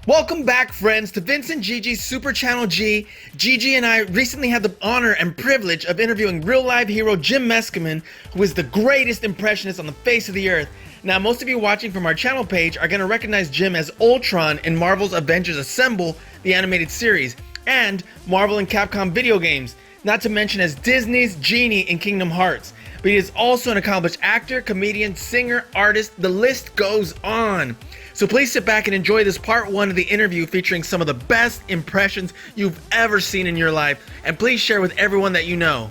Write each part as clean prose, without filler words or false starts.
Welcome back, friends, to Vince and Gigi's Super Channel G. Gigi and I recently had the honor and privilege of interviewing real-life hero Jim Meskimen, who is the greatest impressionist on the face of the earth. Now, most of you watching from our channel page are going to recognize Jim as Ultron in Marvel's Avengers Assemble, the animated series, and Marvel and Capcom video games, not to mention as Disney's Genie in Kingdom Hearts. But he is also an accomplished actor, comedian, singer, artist, the list goes on. So please sit back and enjoy this part one of the interview featuring some of the best impressions you've ever seen in your life. And please share with everyone that you know.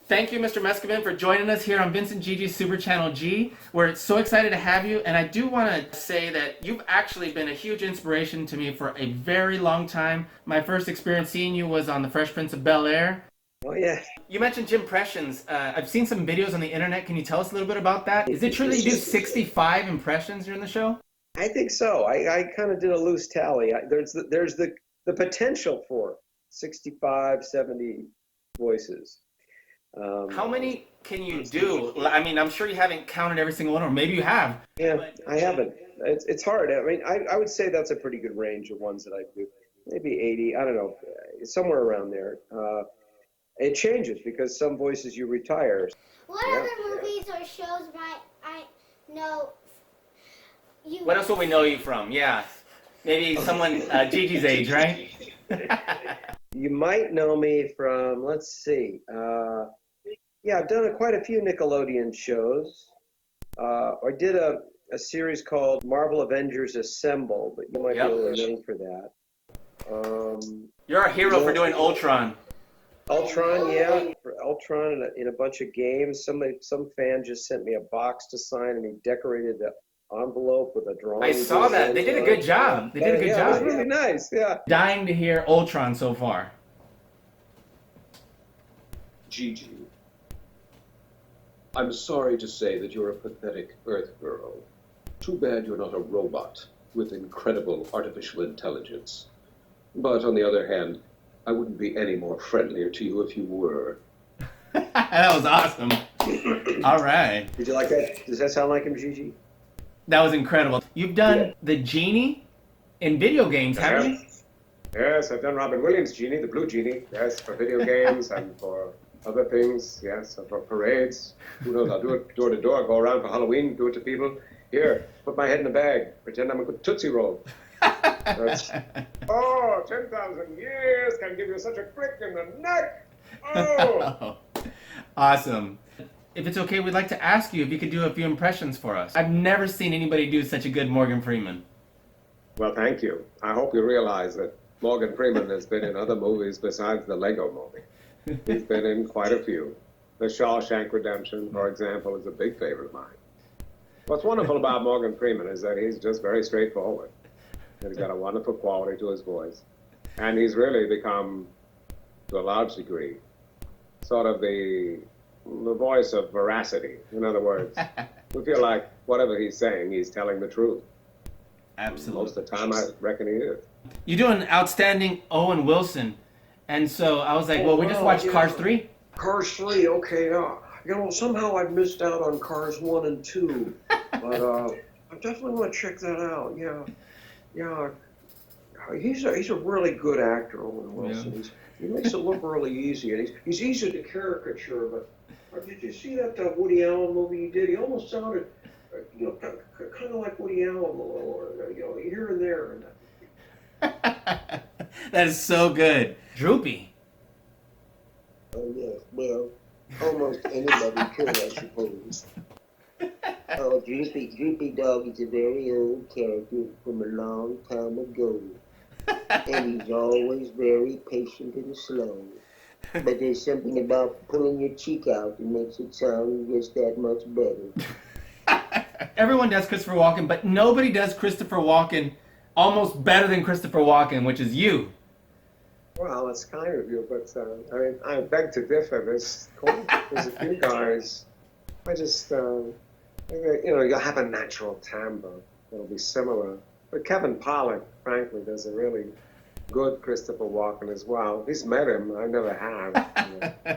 Thank you, Mr. Meskimen, for joining us here on Vince and Gigi's Super Channel G. We're so excited to have you, and I do want to say that you've actually been a huge inspiration to me for a very long time. My first experience seeing you was on The Fresh Prince of Bel-Air. Oh, yeah. You mentioned JIMPRESSIONS. I've seen some videos on the internet. Can you tell us a little bit about that? Is it true that you do 65 impressions during the show? I think so. I kind of did a loose tally. There's the potential for 65, 70 voices. How many can you do? I mean, I'm sure you haven't counted every single one, or maybe you have. Yeah, I haven't. It's hard. I mean, I would say that's a pretty good range of ones that I do. Maybe 80. I don't know. Somewhere around there. It changes because some voices you retire. What other movies or shows might I know you? What else will we know you from? Yeah, maybe someone Gigi's age, right? You might know me from, let's see. Yeah, I've done quite a few Nickelodeon shows. I did a series called Marvel Avengers Assemble, but you might be able to name for that. You're a hero for doing Ultron. Ultron, yeah. For Ultron in a bunch of games. Some fan just sent me a box to sign, and he decorated the envelope with a drawing. I saw that. They did a good job. They did a good job. It was really nice, yeah. Dying to hear Ultron so far. Gigi, I'm sorry to say that you're a pathetic Earth girl. Too bad you're not a robot with incredible artificial intelligence. But on the other hand, I wouldn't be any more friendlier to you if you were. That was awesome. All right. Did you like that? Does that sound like him, Gigi? That was incredible. You've done the Genie in video games, haven't you? Yes, I've done Robin Williams' Genie, the Blue Genie. Yes, for video games and for other things. Yes, and for parades. Who knows? I'll do it door to door. Go around for Halloween. Do it to people. Here, put my head in a bag. Pretend I'm a good Tootsie Roll. Oh, 10,000 years can give you such a crick in the neck. Oh. Awesome. If it's okay, we'd like to ask you if you could do a few impressions for us. I've never seen anybody do such a good Morgan Freeman. Well, thank you. I hope you realize that Morgan Freeman has been in other movies besides the Lego movie. He's been in quite a few. The Shawshank Redemption, for example, is a big favorite of mine. What's wonderful about Morgan Freeman is that he's just very straightforward. He's got a wonderful quality to his voice. And he's really become, to a large degree, sort of the voice of veracity. In other words, we feel like whatever he's saying, he's telling the truth. Absolutely. Most of the time, I reckon he is. You do an outstanding Owen Wilson. And so I was like, well, we just watched Cars 3. Cars 3, okay, you know, somehow I've missed out on Cars 1 and 2. But I definitely want to check that out, yeah. Yeah, he's a really good actor, Owen Wilson. Yeah. He makes it look really easy, and he's easy to caricature. But did you see that Woody Allen movie he did? He almost sounded, you know, kind of like Woody Allen, or you know, here and there. That is so good, Droopy. Oh yes, well, almost anybody could, I suppose. Oh, Droopy Dog is a very old character from a long time ago. And he's always very patient and slow. But there's something about pulling your cheek out that makes it sound just that much better. Everyone does Christopher Walken, but nobody does Christopher Walken almost better than Christopher Walken, which is you. Well, it's kind of you, but I mean, I beg to differ. There's a few guys. I just, you know, you'll have a natural timbre that'll be similar. But Kevin Pollak, frankly, does a really good Christopher Walken as well. He's met him. I never have.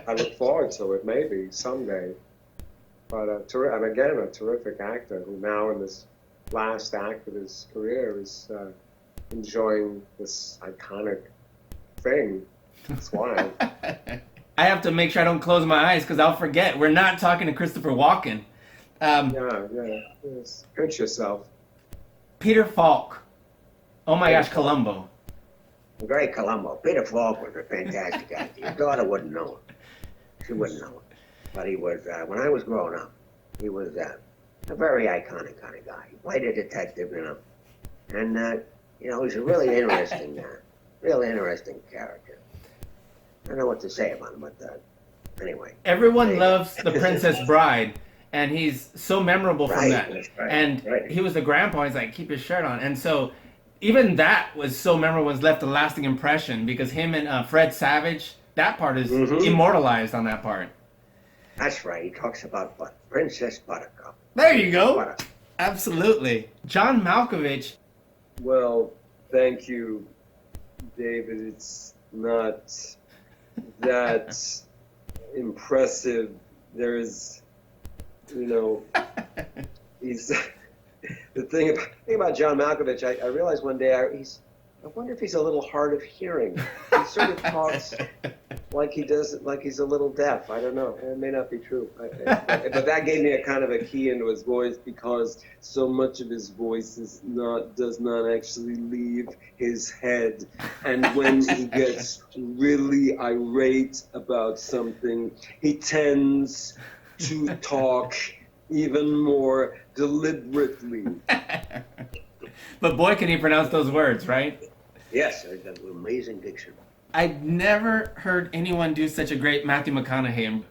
I look forward to it, maybe someday. But and again, a terrific actor who now in this last act of his career is enjoying this iconic thing. It's wild. I have to make sure I don't close my eyes because I'll forget. We're not talking to Christopher Walken. Yes. Pinch yourself. Peter Falk. Oh my gosh, Columbo. Great Columbo. Peter Falk was a fantastic actor. Your daughter wouldn't know him. She wouldn't know him. But he was, when I was growing up, he was a very iconic kind of guy. He played a detective, you know. And, you know, he's a really interesting character. I don't know what to say about him, but anyway. Everyone loves The Princess Bride, and he's so memorable from that. Right, and he was the grandpa. He's like, keep his shirt on. And so even that was so memorable, was left a lasting impression because him and Fred Savage, that part is immortalized on that part. That's right. He talks about Princess Buttercup. There you go. Absolutely. John Malkovich. Well, thank you, David. It's not that impressive. There's, you know, he's the thing about John Malkovich. I realized one day I wonder if he's a little hard of hearing. He sort of talks like he's a little deaf. I don't know. It may not be true. But that gave me a kind of a key into his voice because so much of his voice does not actually leave his head. And when he gets really irate about something, he tends to talk even more deliberately. But boy, can he pronounce those words, right? Yes, I've got an amazing diction. I've never heard anyone do such a great Matthew McConaughey.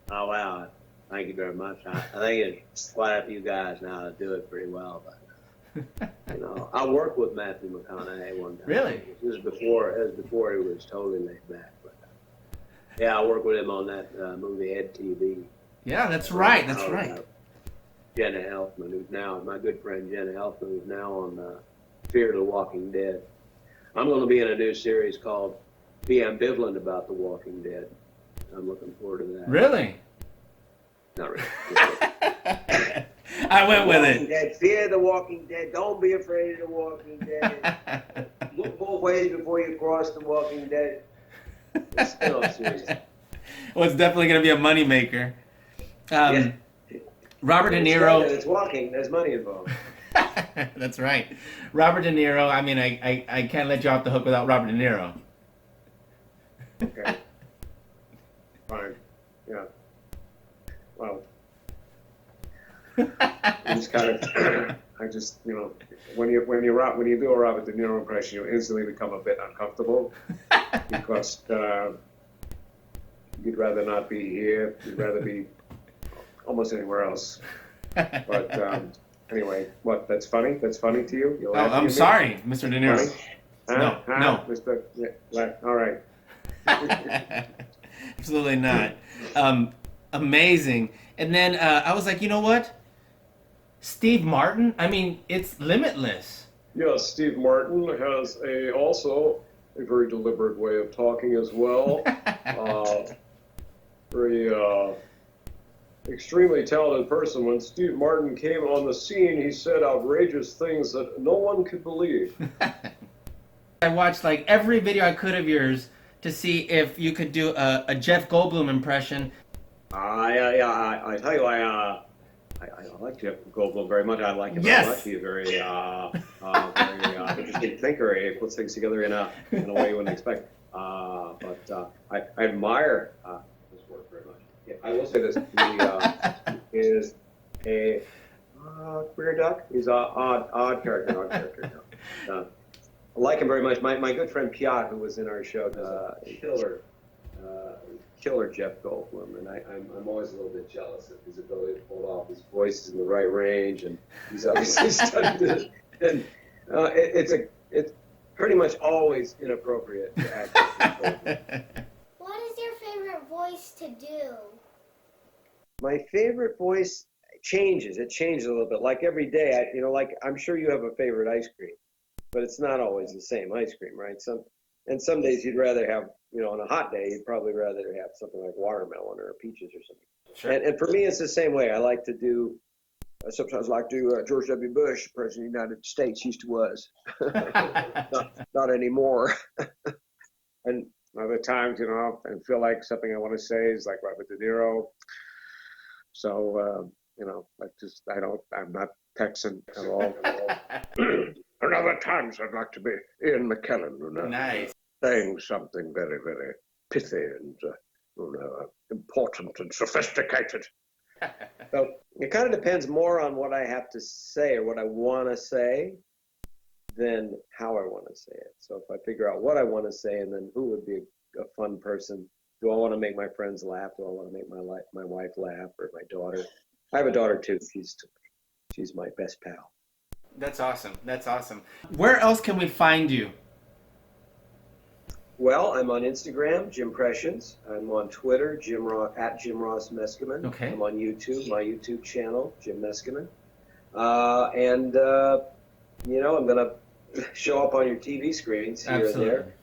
Oh, wow. Thank you very much. I think it's quite a few guys now that do it pretty well. But, you know, I worked with Matthew McConaughey one time. Really? It was before he was totally laid back. But, yeah, I worked with him on that movie Ed TV. Yeah, that's right. That's right. Jenna Elfman, who's now, my good friend Jenna Elfman, who's now on Fear the Walking Dead. I'm going to be in a new series called Be Ambivalent About the Walking Dead. I'm looking forward to that. Really? Not really. I went with it. Dead. Fear the Walking Dead. Don't be afraid of the Walking Dead. Look both ways before you cross the Walking Dead. It's still serious. Well, it's definitely going to be a moneymaker. Yeah. Robert De Niro. It's walking. There's money involved. That's right. Robert De Niro. I mean, I can't let you off the hook without Robert De Niro. Okay. Fine. Yeah. Well, I just kind of, you know, when you do a Robert De Niro impression, you instantly become a bit uncomfortable because you'd rather not be here. You'd rather be almost anywhere else. But anyway, what? That's funny. That's funny to you. Oh, I'm sorry, Mr. De Niro. No. Mr. Yeah, all right. Absolutely not. Amazing. And then I was like, you know what? Steve Martin. I mean, it's limitless. yes, Steve Martin has also a very deliberate way of talking as well. Very extremely talented person. When Steve Martin came on the scene, he said outrageous things that no one could believe. I watched like every video I could of yours to see if you could do a Jeff Goldblum impression. I tell you, I like Jeff Goldblum very much. I like him very much. He's a very, very interesting thinker. He puts things together in a way you wouldn't expect. But I admire his work very much. Yeah, I will say this: he is a queer duck. He's an odd character. I like him very much. My good friend Piat, who was in our show, killer Jeff Goldblum, and I'm always a little bit jealous of his ability to pull off his voice in the right range, and he's obviously studied it. And it's pretty much always inappropriate to act. What is your favorite voice to do? My favorite voice changes. It changes a little bit. Like every day, like I'm sure you have a favorite ice cream, but it's not always the same ice cream, right? Some days you'd rather have, on a hot day, you'd probably rather have something like watermelon or peaches or something. Sure. And for me, it's the same way. I like to do, sometimes like to George W. Bush, President of the United States, used to was. not anymore. And other times, I feel like something I want to say is like Robert De Niro. So, I'm not Texan at all. And other times I'd like to be Ian McKellen, Nice. saying something very, very pithy and, important and sophisticated. So it kind of depends more on what I have to say or what I want to say than how I want to say it. So if I figure out what I want to say and then who would be a fun person, do I want to make my friends laugh? Do I want to make my wife laugh or my daughter? I have a daughter too. She's my best pal. That's awesome. That's awesome. Where else can we find you? Well, I'm on Instagram, JIMPRESSIONS. I'm on Twitter, at Jim RossMeskimen. Okay. I'm on YouTube, my YouTube channel, Jim Meskimen. I'm going to show up on your TV screens here Absolutely. and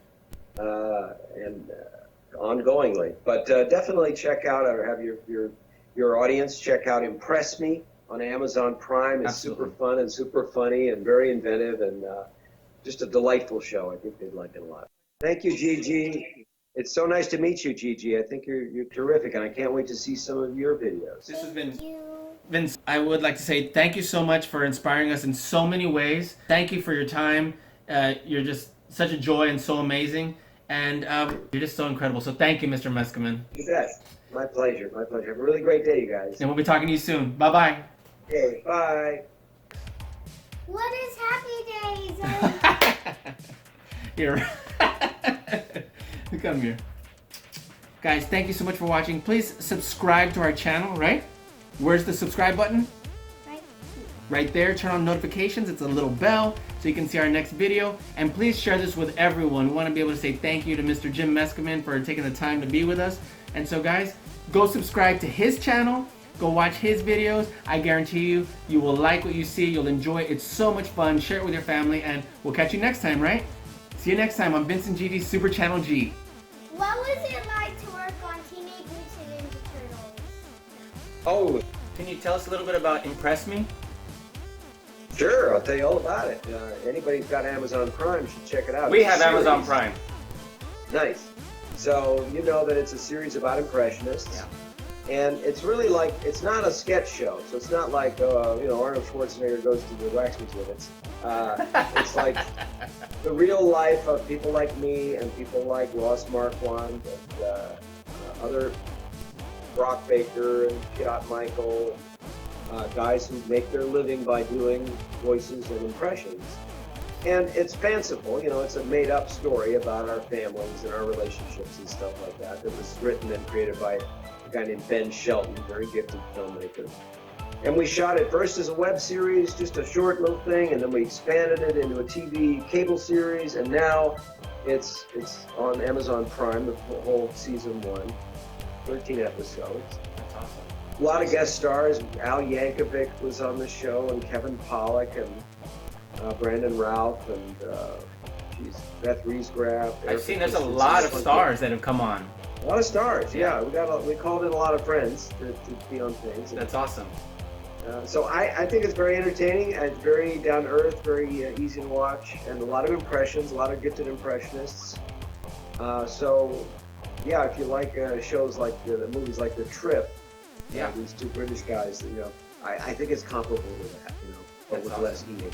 there, and ongoingly. But definitely check out, or have your audience check out Impress Me on Amazon Prime. It's Absolutely. super fun and super funny and very inventive and just a delightful show. I think they'd like it a lot. Thank you, Gigi. It's so nice to meet you, Gigi. I think you're terrific, and I can't wait to see some of your videos. This has Thank you. Vince, I would like to say thank you so much for inspiring us in so many ways. Thank you for your time. You're just such a joy and so amazing. And you're just so incredible. So thank you, Mr. Meskimen. You bet. My pleasure. My pleasure. Have a really great day, you guys. And we'll be talking to you soon. Bye-bye. Okay, bye. What is Happy Days? Here. Come here. Guys, thank you so much for watching. Please subscribe to our channel, right? Where's the subscribe button? Right. Right there. Turn on notifications. It's a little bell so you can see our next video. And please share this with everyone. We want to be able to say thank you to Mr. Jim Meskimen for taking the time to be with us. And so guys, go subscribe to his channel. Go watch his videos. I guarantee you, you will like what you see. You'll enjoy it. It's so much fun. Share it with your family. And we'll catch you next time, right? See you next time on Vincent Gigi's Super Channel G. What was it like to work on Teenage Mutant Ninja Turtles? Oh, Can you tell us a little bit about Impress Me? sure. I'll tell you all about it. Anybody who's got Amazon Prime should check it out. We It's a have Amazon series. Prime. Nice. So you know that it's a series about Impressionists. Yeah. And it's really like, it's not a sketch show. So it's not like, Arnold Schwarzenegger goes to the wax museum. It's like the real life of people like me and people like Ross Marquand and other Brock Baker and Piot Michael, guys who make their living by doing voices and impressions. And it's fanciful, it's a made-up story about our families and our relationships and stuff like that. It was written and created by a guy named Ben Shelton, very gifted filmmaker. And we shot it first as a web series, just a short little thing, and then we expanded it into a TV cable series, and now it's on Amazon Prime, the whole season 1, 13 episodes. That's awesome. A lot of guest stars. Al Yankovic was on the show, and Kevin Pollak, and Brandon Routh, and Beth Riesgraf. I've seen there's a lot of stars that have come on. A lot of stars, yeah. We called in a lot of friends to be on things. That's awesome. So I think it's very entertaining and very down to earth, very easy to watch, and a lot of impressions, a lot of gifted impressionists. So yeah, if you like shows like the movies like The Trip, Yeah. these two British guys, I think it's comparable to that, but That's with awesome. less eating.